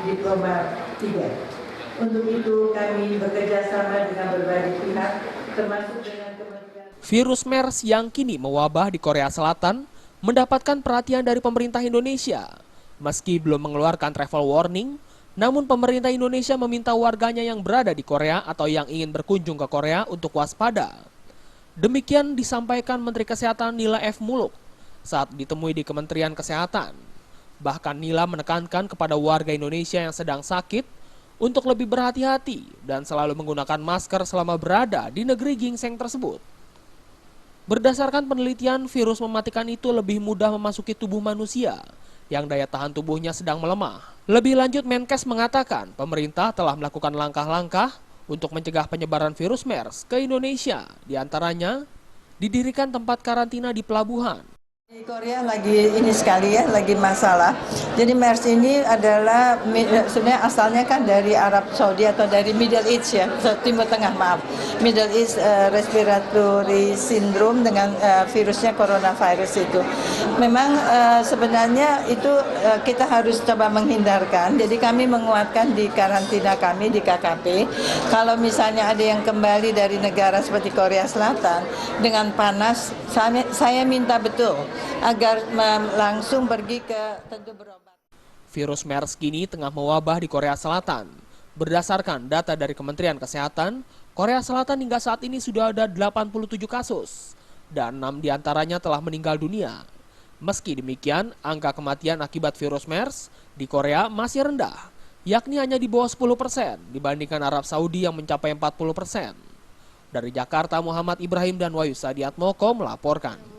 diploma 3. Untuk itu kami bekerja sama dengan berbagai pihak, termasuk dengan Kementerian. Virus MERS yang kini mewabah di Korea Selatan mendapatkan perhatian dari pemerintah Indonesia. Meski belum mengeluarkan travel warning, namun pemerintah Indonesia meminta warganya yang berada di Korea atau yang ingin berkunjung ke Korea untuk waspada. Demikian disampaikan Menteri Kesehatan Nila F. Muluk saat ditemui di Kementerian Kesehatan. Bahkan Nila menekankan kepada warga Indonesia yang sedang sakit untuk lebih berhati-hati dan selalu menggunakan masker selama berada di negeri gingseng tersebut. Berdasarkan penelitian, virus mematikan itu lebih mudah memasuki tubuh manusia yang daya tahan tubuhnya sedang melemah. Lebih lanjut, Menkes mengatakan pemerintah telah melakukan langkah-langkah untuk mencegah penyebaran virus MERS ke Indonesia. Di antaranya, didirikan tempat karantina di pelabuhan. Di Korea lagi ini sekali ya, lagi masalah. Jadi MERS ini adalah sebenarnya asalnya kan dari Arab Saudi atau dari Middle East ya, Timur Tengah maaf. Middle East Respiratory Syndrome dengan virusnya coronavirus itu. Memang sebenarnya itu kita harus coba menghindarkan. Jadi kami menguatkan di karantina kami di KKP. Kalau misalnya ada yang kembali dari negara seperti Korea Selatan dengan panas, saya minta betul agar langsung pergi ke tentu berobat. Virus MERS kini tengah mewabah di Korea Selatan. Berdasarkan data dari Kementerian Kesehatan, Korea Selatan hingga saat ini sudah ada 87 kasus dan 6 diantaranya telah meninggal dunia. Meski demikian, angka kematian akibat virus MERS di Korea masih rendah, yakni hanya di bawah 10% dibandingkan Arab Saudi yang mencapai 40%. Dari Jakarta, Muhammad Ibrahim dan Wahyu Sadiatmoko melaporkan.